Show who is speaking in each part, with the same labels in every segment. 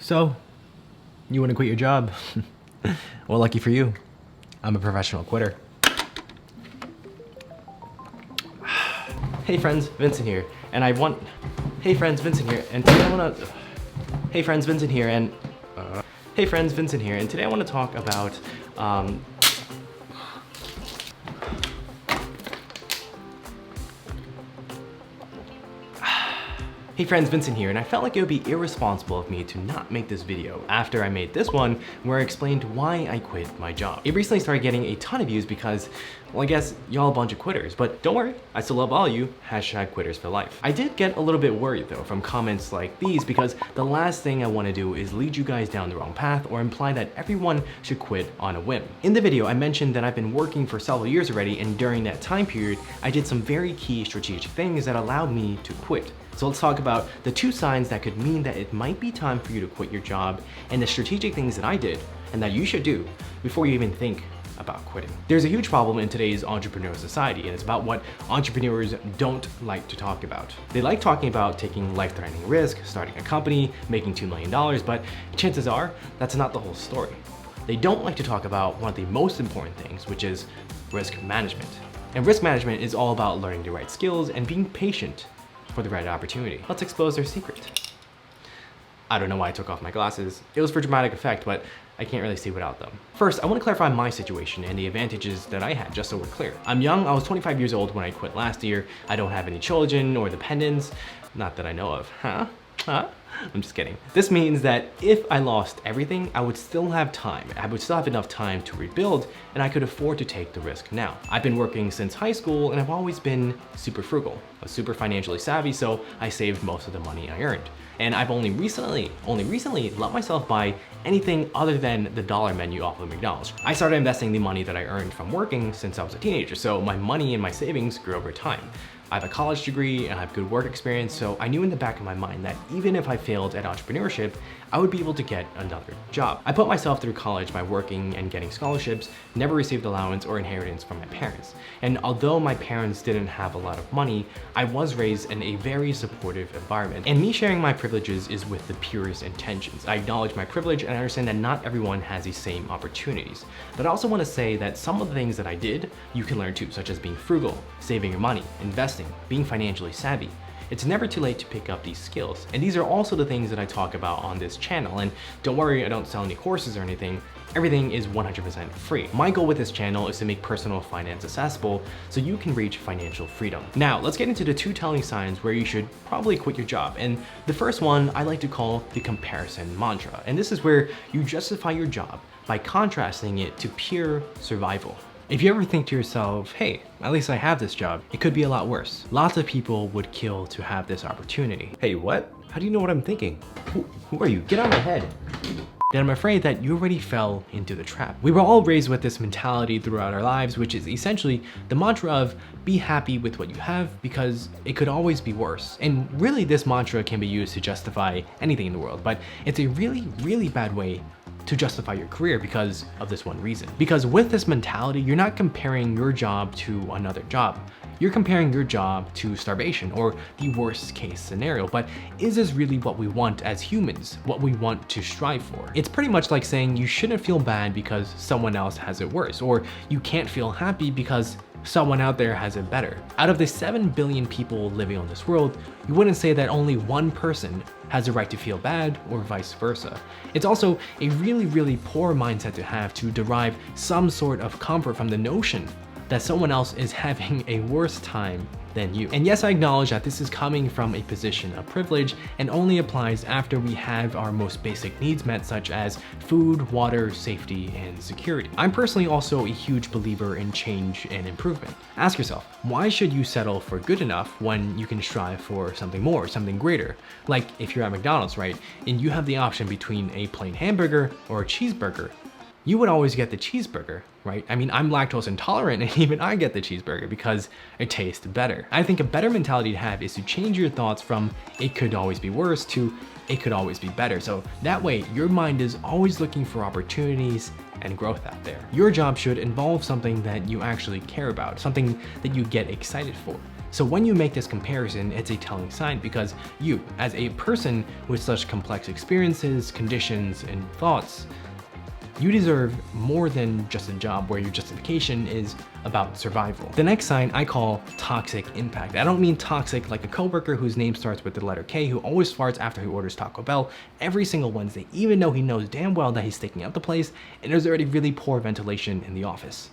Speaker 1: So, you want to quit your job? Well, lucky for you, I'm a professional quitter. Hey friends, Vincent here, and Hey friends, Vincent here, and today I want to... Hey friends, Vincent here, and... Hey friends, Vincent here, and today I want to talk about, Hey friends, Vincent here, and I felt like it would be irresponsible of me to not make this video after I made this one where I explained why I quit my job. It recently started getting a ton of views because, well, I guess y'all a bunch of quitters, but don't worry, I still love all you, #quitters for life. I did get a little bit worried though from comments like these because the last thing I want to do is lead you guys down the wrong path or imply that everyone should quit on a whim. In the video, I mentioned that I've been working for several years already, and during that time period, I did some very key strategic things that allowed me to quit. So let's talk about the 2 signs that could mean that it might be time for you to quit your job, and the strategic things that I did and that you should do before you even think about quitting. There's a huge problem in today's entrepreneurial society, and it's about what entrepreneurs don't like to talk about. They like talking about taking life-threatening risk, starting a company, making $2 million, but chances are that's not the whole story. They don't like to talk about one of the most important things, which is risk management. And risk management is all about learning the right skills and being patient for the right opportunity. Let's expose their secret. I don't know why I took off my glasses. It was for dramatic effect, but I can't really see without them. First, I want to clarify my situation and the advantages that I had, just so we're clear. I'm young, I was 25 years old when I quit last year. I don't have any children or dependents, not that I know of. Huh? I'm just kidding. This means that if I lost everything, I would still have time. I would still have enough time to rebuild, and I could afford to take the risk now. I've been working since high school, and I've always been super frugal. I was super financially savvy, so I saved most of the money I earned. And I've only recently let myself buy anything other than the dollar menu off of McDonald's. I started investing the money that I earned from working since I was a teenager, so my money and my savings grew over time. I have a college degree and I have good work experience, so I knew in the back of my mind that even if I failed at entrepreneurship, I would be able to get another job. I put myself through college by working and getting scholarships, never received allowance or inheritance from my parents. And although my parents didn't have a lot of money, I was raised in a very supportive environment. And me sharing my privileges is with the purest intentions. I acknowledge my privilege and I understand that not everyone has the same opportunities. But I also want to say that some of the things that I did, you can learn too, such as being frugal, saving your money, investing, being financially savvy. It's never too late to pick up these skills. And these are also the things that I talk about on this channel. And don't worry, I don't sell any courses or anything. Everything is 100% free. My goal with this channel is to make personal finance accessible so you can reach financial freedom. Now, let's get into the 2 telling signs where you should probably quit your job. And the first one I like to call the comparison mantra. And this is where you justify your job by contrasting it to pure survival. If you ever think to yourself, hey, at least I have this job, it could be a lot worse. Lots of people would kill to have this opportunity. Hey, what? How do you know what I'm thinking? Who are you? Get out of my head. Then I'm afraid that you already fell into the trap. We were all raised with this mentality throughout our lives, which is essentially the mantra of be happy with what you have because it could always be worse. And really this mantra can be used to justify anything in the world, but it's a really, really bad way to justify your career because of this one reason. Because with this mentality, you're not comparing your job to another job. You're comparing your job to starvation or the worst case scenario. But is this really what we want as humans? What we want to strive for? It's pretty much like saying you shouldn't feel bad because someone else has it worse, or you can't feel happy because someone out there has it better. Out of the 7 billion people living on this world, you wouldn't say that only one person has the right to feel bad or vice versa. It's also a really, really poor mindset to have to derive some sort of comfort from the notion that someone else is having a worse time than you. And yes, I acknowledge that this is coming from a position of privilege and only applies after we have our most basic needs met, such as food, water, safety, and security. I'm personally also a huge believer in change and improvement. Ask yourself, why should you settle for good enough when you can strive for something more, something greater? Like if you're at McDonald's, right, and you have the option between a plain hamburger or a cheeseburger, you would always get the cheeseburger, right? I mean, I'm lactose intolerant and even I get the cheeseburger because it tastes better. I think a better mentality to have is to change your thoughts from it could always be worse to it could always be better. So that way your mind is always looking for opportunities and growth out there. Your job should involve something that you actually care about, something that you get excited for. So when you make this comparison, it's a telling sign because you, as a person with such complex experiences, conditions, and thoughts, you deserve more than just a job where your justification is about survival. The next sign I call toxic impact. I don't mean toxic like a coworker whose name starts with the letter K who always farts after he orders Taco Bell every single Wednesday, even though he knows damn well that he's staking out the place and there's already really poor ventilation in the office.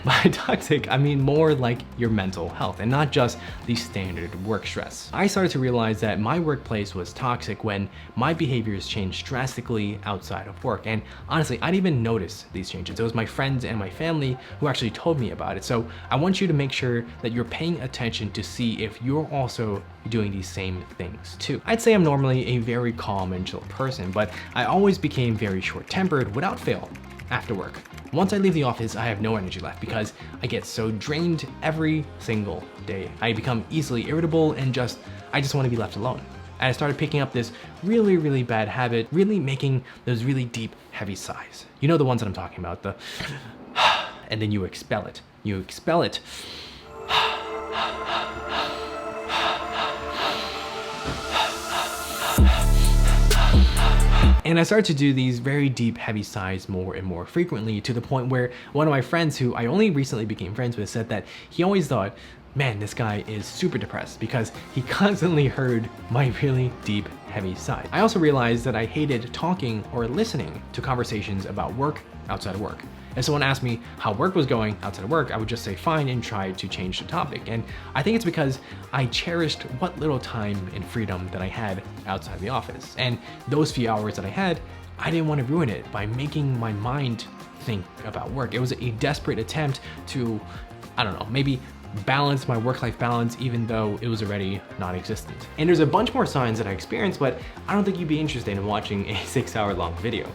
Speaker 1: By toxic, I mean more like your mental health and not just the standard work stress. I started to realize that my workplace was toxic when my behaviors changed drastically outside of work. And honestly, I didn't even notice these changes. It was my friends and my family who actually told me about it. So I want you to make sure that you're paying attention to see if you're also doing these same things too. I'd say I'm normally a very calm and chill person, but I always became very short-tempered without fail after work. Once I leave the office, I have no energy left because I get so drained every single day. I become easily irritable and I just want to be left alone. And I started picking up this really, really bad habit, really making those really deep, heavy sighs. You know the ones that I'm talking about, the and then you expel it. You expel it. And I started to do these very deep, heavy sighs more and more frequently to the point where one of my friends who I only recently became friends with said that he always thought, man, this guy is super depressed because he constantly heard my really deep, heavy sighs. I also realized that I hated talking or listening to conversations about work outside of work. If someone asked me how work was going outside of work, I would just say fine and try to change the topic. And I think it's because I cherished what little time and freedom that I had outside the office. And those few hours that I had, I didn't want to ruin it by making my mind think about work. It was a desperate attempt to, I don't know, maybe balance my work-life balance even though it was already non-existent. And there's a bunch more signs that I experienced, but I don't think you'd be interested in watching a 6-hour-long video.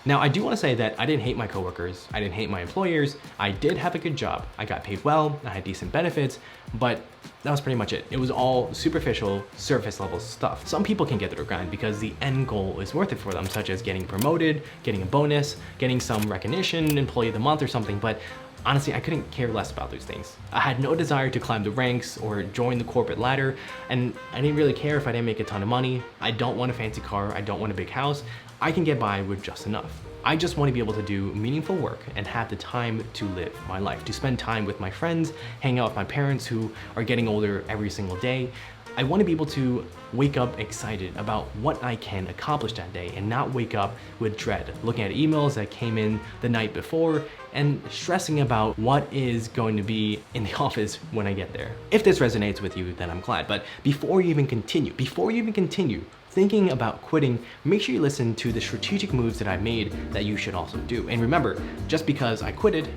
Speaker 1: Now, I do want to say that I didn't hate my coworkers, I didn't hate my employers, I did have a good job, I got paid well, I had decent benefits, but that was pretty much it. It was all superficial, surface level stuff. Some people can get their grind because the end goal is worth it for them, such as getting promoted, getting a bonus, getting some recognition, employee of the month or something, but honestly, I couldn't care less about those things. I had no desire to climb the ranks or join the corporate ladder, and I didn't really care if I didn't make a ton of money. I don't want a fancy car, I don't want a big house. I can get by with just enough. I just want to be able to do meaningful work and have the time to live my life, to spend time with my friends, hang out with my parents who are getting older every single day. I want to be able to wake up excited about what I can accomplish that day and not wake up with dread, looking at emails that came in the night before and stressing about what is going to be in the office when I get there. If this resonates with you, then I'm glad. But before you even continue thinking about quitting, make sure you listen to the strategic moves that I made that you should also do. And remember, just because I quit,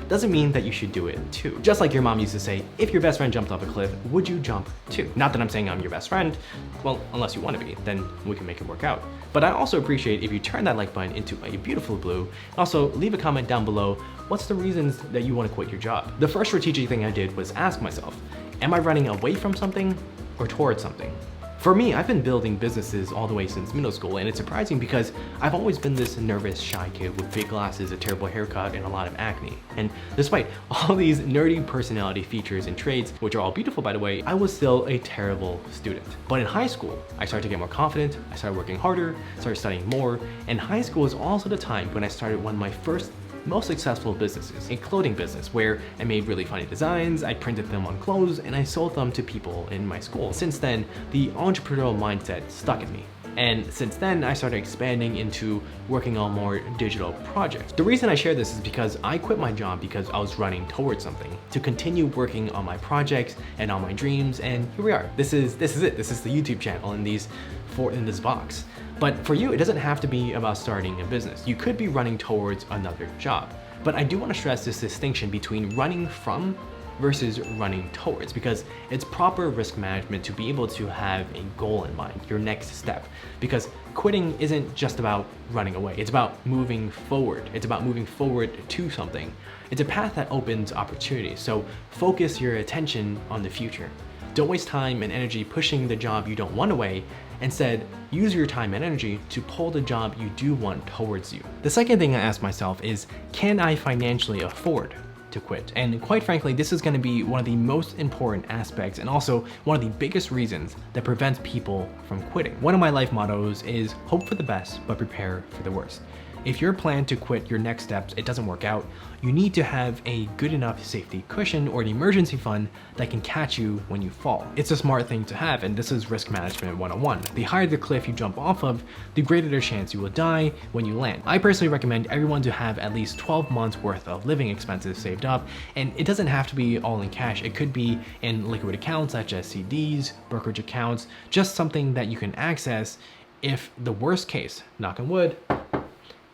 Speaker 1: doesn't mean that you should do it too. Just like your mom used to say, if your best friend jumped off a cliff, would you jump too? Not that I'm saying I'm your best friend, well, unless you want to be, then we can make it work out. But I also appreciate if you turn that like button into a beautiful blue. Also, leave a comment down below, what's the reasons that you want to quit your job? The first strategic thing I did was ask myself, am I running away from something or towards something? For me, I've been building businesses all the way since middle school, and it's surprising because I've always been this nervous, shy kid with big glasses, a terrible haircut, and a lot of acne. And despite all these nerdy personality features and traits, which are all beautiful by the way, I was still a terrible student. But in high school, I started to get more confident, I started working harder, started studying more, and high school was also the time when I started one of my first most successful businesses, a clothing business where I made really funny designs, I printed them on clothes, and I sold them to people in my school. Since then, the entrepreneurial mindset stuck in me. And since then, I started expanding into working on more digital projects. The reason I share this is because I quit my job because I was running towards something, to continue working on my projects and on my dreams, and here we are. This is it. This is the YouTube channel in this box. But for you, it doesn't have to be about starting a business. You could be running towards another job. But I do want to stress this distinction between running from versus running towards, because it's proper risk management to be able to have a goal in mind, your next step. Because quitting isn't just about running away, it's about moving forward. It's about moving forward to something. It's a path that opens opportunities, so focus your attention on the future. Don't waste time and energy pushing the job you don't want away. Instead, use your time and energy to pull the job you do want towards you. The second thing I ask myself is, can I financially afford to quit. And quite frankly, this is gonna be one of the most important aspects and also one of the biggest reasons that prevents people from quitting. One of my life mottos is hope for the best, but prepare for the worst. If your plan to quit your next steps, it doesn't work out, you need to have a good enough safety cushion or an emergency fund that can catch you when you fall. It's a smart thing to have, and this is risk management 101. The higher the cliff you jump off of, the greater the chance you will die when you land. I personally recommend everyone to have at least 12 months worth of living expenses saved up, and it doesn't have to be all in cash. It could be in liquid accounts such as CDs, brokerage accounts, just something that you can access if the worst case, knock on wood,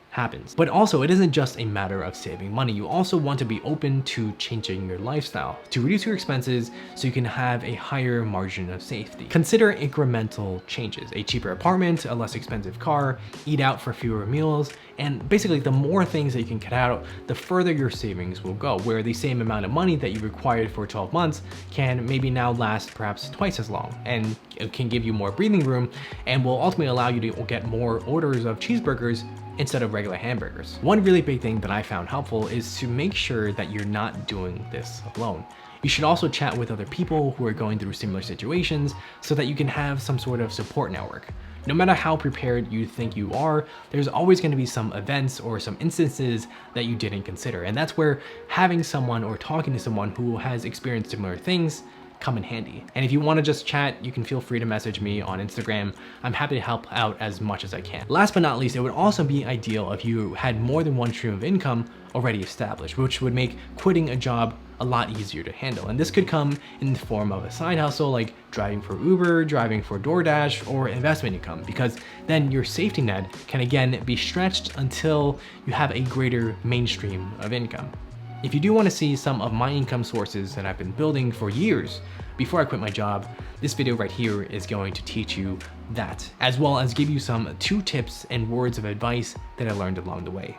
Speaker 1: happens. But also, it isn't just a matter of saving money. You also want to be open to changing your lifestyle to reduce your expenses so you can have a higher margin of safety. Consider incremental changes: a cheaper apartment, a less expensive car, eat out for fewer meals, and basically the more things that you can cut out, the further your savings will go, where the same amount of money that you required for 12 months can maybe now last perhaps twice as long, and it can give you more breathing room and will ultimately allow you to get more orders of cheeseburgers instead of regular hamburgers. One really big thing that I found helpful is to make sure that you're not doing this alone. You should also chat with other people who are going through similar situations so that you can have some sort of support network. No matter how prepared you think you are, there's always going to be some events or some instances that you didn't consider. And that's where having someone or talking to someone who has experienced similar things come in handy. And if you want to just chat, you can feel free to message me on Instagram. I'm happy to help out as much as I can. Last but not least, it would also be ideal if you had more than one stream of income already established, which would make quitting a job a lot easier to handle. And this could come in the form of a side hustle like driving for Uber, driving for DoorDash, or investment income, because then your safety net can again be stretched until you have a greater mainstream of income. If you do want to see some of my income sources that I've been building for years before I quit my job, this video right here is going to teach you that, as well as give you some 2 tips and words of advice that I learned along the way.